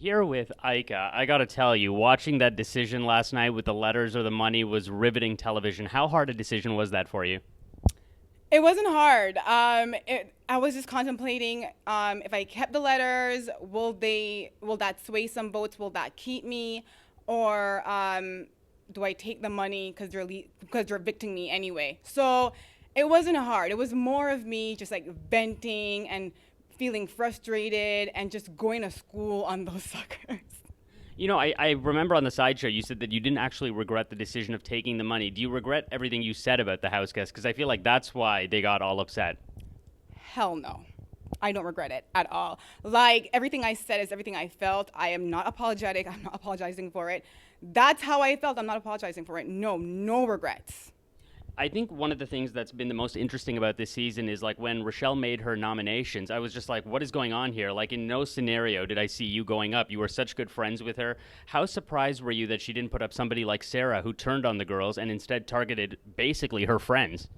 Here with Ika, I gotta tell you, watching that decision last night with the letters or the money was riveting television. How hard a decision was that for you? It wasn't hard. I was just contemplating if I kept the letters, will that sway some votes? Will that keep me, or do I take the money because they're evicting me anyway? So it wasn't hard. It was more of me just like venting and feeling frustrated and just going to school on those suckers. I remember on the sideshow you said that you didn't actually regret the decision of taking the money. Do you regret everything you said about the house guests? Because I feel like that's why they got all upset. Hell no. I don't regret it at all. Like, everything I said is everything I felt. I am not apologetic. I'm not apologizing for it. That's how I felt. I'm not apologizing for it. No, no regrets. I think one of the things that's been the most interesting about this season is like when Rachelle made her nominations, I was just like, what is going on here? Like, in no scenario did I see you going up. You were such good friends with her. How surprised were you that she didn't put up somebody like Sarah who turned on the girls and instead targeted basically her friends?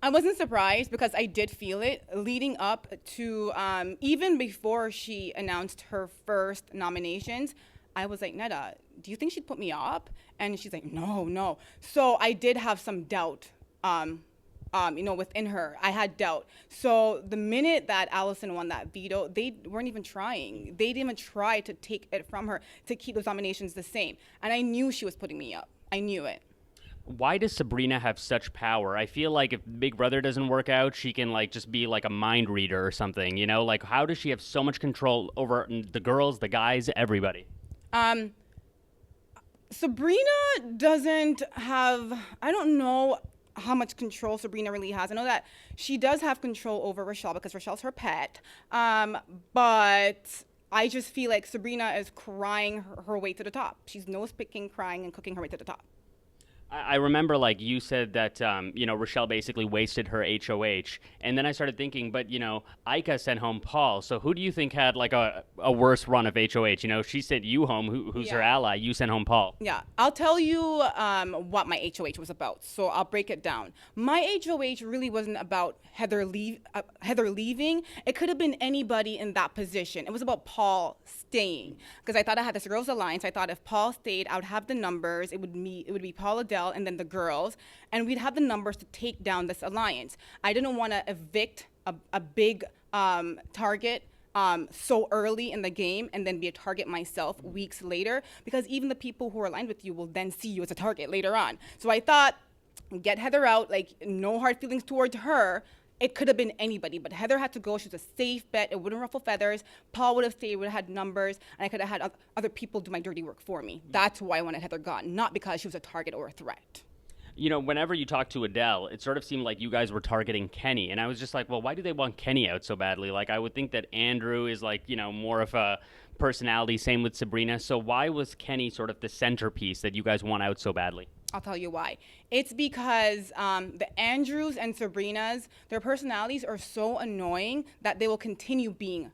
I wasn't surprised because I did feel it leading up to even before she announced her first nominations. I was like, Netta, do you think she'd put me up? And she's like, no, no. So I did have some doubt, within her. I had doubt. So the minute that Allison won that veto, they weren't even trying. They didn't even try to take it from her to keep those nominations the same. And I knew she was putting me up. I knew it. Why does Sabrina have such power? I feel like if Big Brother doesn't work out, she can like just be like a mind reader or something, you know? Like, how does she have so much control over the girls, the guys, everybody? Sabrina doesn't have, I don't know how much control Sabrina really has. I know that she does have control over Rachelle because Rachelle's her pet. But I just feel like Sabrina is crying her way to the top. She's nose picking, crying, and cooking her way to the top. I remember, like, you said that, Rachelle basically wasted her HOH. And then I started thinking, but, Ika sent home Paul. So who do you think had, like, a worse run of HOH? She sent you home, who's her ally. You sent home Paul. Yeah, I'll tell you what my HOH was about. So I'll break it down. My HOH really wasn't about Heather leaving. It could have been anybody in that position. It was about Paul staying. Because I thought I had this girls' alliance. I thought if Paul stayed, I would have the numbers. It would be Paul, Adele, and then the girls, and we'd have the numbers to take down this alliance. I didn't want to evict a big target so early in the game and then be a target myself weeks later, because even the people who are aligned with you will then see you as a target later on. So I thought, get Heather out, like, no hard feelings towards her. It could have been anybody, but Heather had to go. She was a safe bet. It wouldn't ruffle feathers. Paul would have stayed, would have had numbers, and I could have had other people do my dirty work for me. That's why I wanted Heather gone, not because she was a target or a threat. Whenever you talk to Adele, it sort of seemed like you guys were targeting Kenny. And I was just like, well, why do they want Kenny out so badly? Like, I would think that Andrew is, like, more of a personality. Same with Sabrina. So why was Kenny sort of the centerpiece that you guys want out so badly? I'll tell you why. It's because the Andrews and Sabrinas, their personalities are so annoying that they will continue being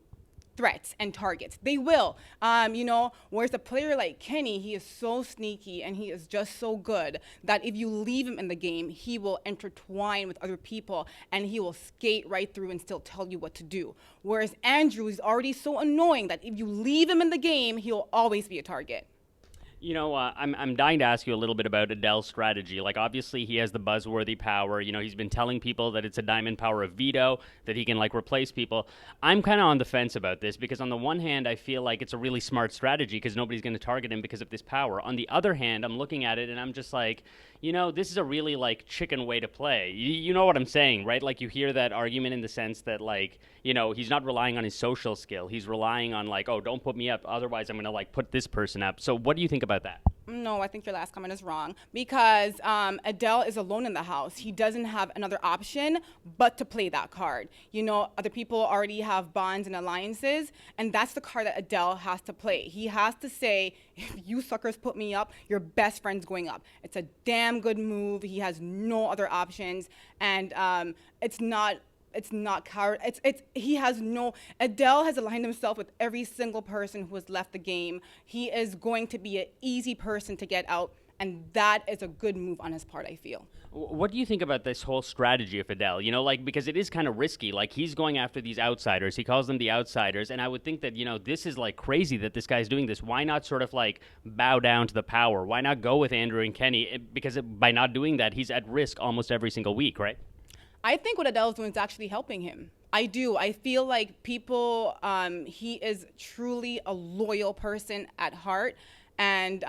threats and targets. They will. Whereas a player like Kenny, he is so sneaky and he is just so good that if you leave him in the game, he will intertwine with other people and he will skate right through and still tell you what to do. Whereas Andrew is already so annoying that if you leave him in the game, he'll always be a target. I'm dying to ask you a little bit about Adele Strategy. Like, obviously, he has the buzzworthy power. He's been telling people that it's a diamond power of veto, that he can, like, replace people. I'm kind of on the fence about this because, on the one hand, I feel like it's a really smart strategy because nobody's going to target him because of this power. On the other hand, I'm looking at it and I'm just like, this is a really, like, chicken way to play. You know what I'm saying, right? Like, you hear that argument in the sense that, like, he's not relying on his social skill. He's relying on, like, oh, don't put me up. Otherwise, I'm going to, like, put this person up. So what do you think about that? No, I think your last comment is wrong because Adele is alone in the house. He doesn't have another option but to play that card. Other people already have bonds and alliances, and that's the card that Adele has to play. He has to say, if you suckers put me up, your best friend's going up. It's a damn good move. He has no other options, and it's not coward. He has no. Adele has aligned himself with every single person who has left the game. He is going to be an easy person to get out, And that is a good move on his part, I feel. What do you think about this whole strategy of Adele? Like, because it is kind of risky. Like, he's going after these outsiders. He calls them the outsiders. And I would think that, this is, like, crazy that this guy's doing this. Why not sort of, like, bow down to the power? Why not go with Andrew and Kenny? Because by not doing that, he's at risk almost every single week, right? I think what Adele's doing is actually helping him. I do. I feel like people, he is truly a loyal person at heart. And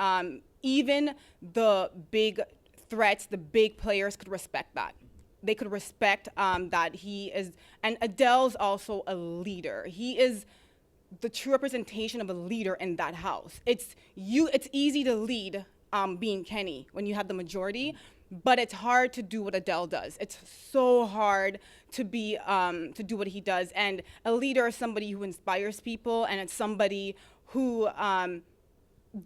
even the big threats, the big players could respect that. They could respect that he is, and Adele's also a leader. He is the true representation of a leader in that house. It's easy to lead being Kenny when you have the majority, but it's hard to do what Adele does. It's so hard to be to do what he does. And a leader is somebody who inspires people, and it's somebody who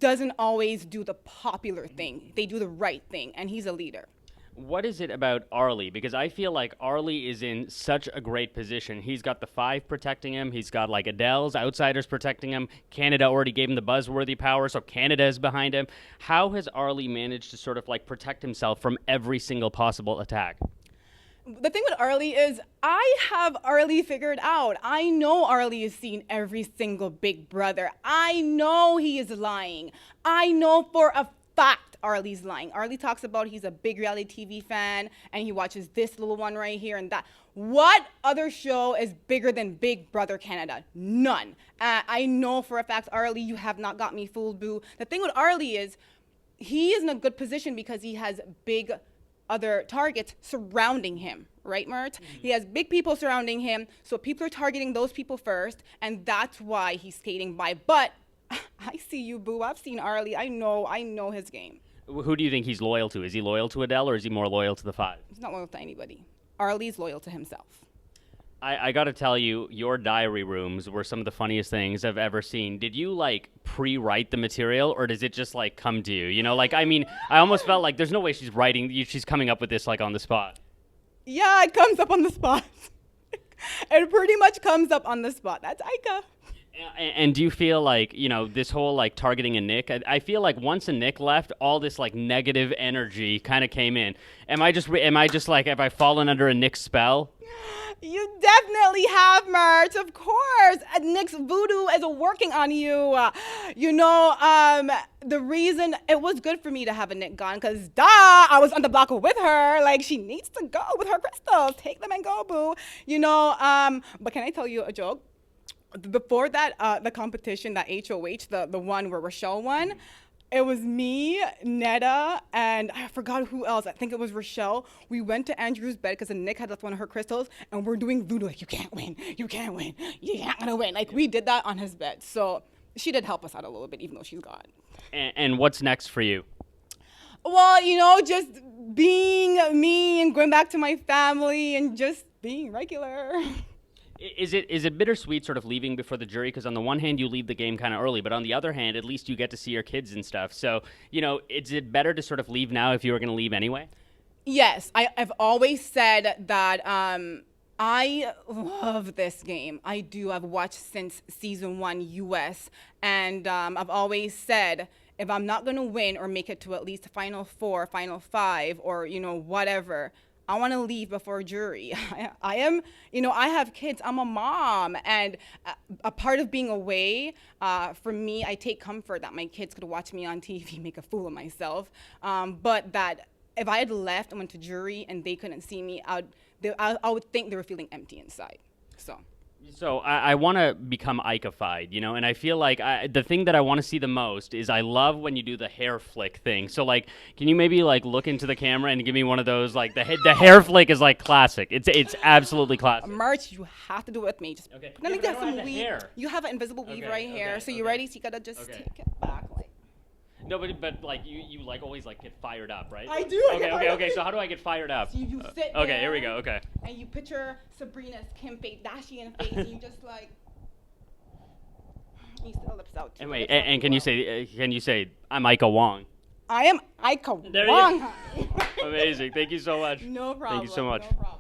doesn't always do the popular thing. They do the right thing, and he's a leader. What is it about Arlie? Because I feel like Arlie is in such a great position. He's got the 5 protecting him. He's got like Adele's outsiders protecting him. Canada already gave him the buzzworthy power, so Canada is behind him. How has Arlie managed to sort of like protect himself from every single possible attack? The thing with Arlie is I have Arlie figured out. I know Arlie has seen every single Big Brother. I know he is lying. I know for a fact Arlie's lying. Arlie talks about he's a big reality TV fan and he watches this little one right here and that. What other show is bigger than Big Brother Canada? None. I know for a fact, Arlie, you have not got me fooled, boo. The thing with Arlie is he is in a good position because he has big other targets surrounding him, right, Murtz? Mm-hmm. He has big people surrounding him, so people are targeting those people first, and that's why he's skating by. But I see you, boo. I've seen Arlie. I know his game. Who do you think he's loyal to? Is he loyal to Adele, or is he more loyal to the 5? He's not loyal to anybody. Arlie's loyal to himself. I got to tell you, your diary rooms were some of the funniest things I've ever seen. Did you, like, pre-write the material, or does it just, like, come to you? I almost felt like there's no way she's coming up with this, like, on the spot. Yeah, it comes up on the spot. It pretty much comes up on the spot. That's Ika. And do you feel like, this whole, like, targeting a Nick, I feel like once a Nick left, all this, like, negative energy kind of came in. Am I just like, have I fallen under a Nick spell? You definitely have, Murtz. Of course. Nick's voodoo is working on you. The reason it was good for me to have a Nick gone, because I was on the block with her. Like, she needs to go with her crystals. Take them and go, boo. But can I tell you a joke? Before that, the competition, that HOH, the one where Rachelle won, it was me, Netta, and I forgot who else. I think it was Rachelle. We went to Andrew's bed because Nick had left one of her crystals, and we're doing voodoo. Like, you can't win. You're not going to win. Like, we did that on his bed. So she did help us out a little bit, even though she's gone. And what's next for you? Well, just being me and going back to my family and just being regular. Is it bittersweet sort of leaving before the jury? Because on the one hand, you leave the game kind of early, but on the other hand, at least you get to see your kids and stuff. So, is it better to sort of leave now if you were going to leave anyway? Yes. I've always said that I love this game. I do. I've watched since season 1 US, and I've always said if I'm not going to win or make it to at least Final 4, Final 5, or, whatever, I want to leave before jury. I am, I have kids. I'm a mom. And a part of being away, for me, I take comfort that my kids could watch me on TV make a fool of myself. But that if I had left and went to jury and they couldn't see me, I would think they were feeling empty inside. So I want to become Ikafied, and I feel like the thing that I want to see the most is I love when you do the hair flick thing. So, like, can you maybe, like, look into the camera and give me one of those, like, the hair flick is, like, classic. It's absolutely classic. Murtz, you have to do it with me. Just okay. Let me get some weave. Hair. You have an invisible weave right here. So you ready? So you got to just take it back, like. No, but like you like always like get fired up, right? I do. Okay. So how do I get fired up? So you sit okay, there, here we go. Okay. And you picture Sabrina's Kim face, dashy in face, and you just like. You still lips out. And wait, and can you say I'm Ika Wong? I am Ika Wong. Amazing. Thank you so much. No problem. Thank you so much. No problem.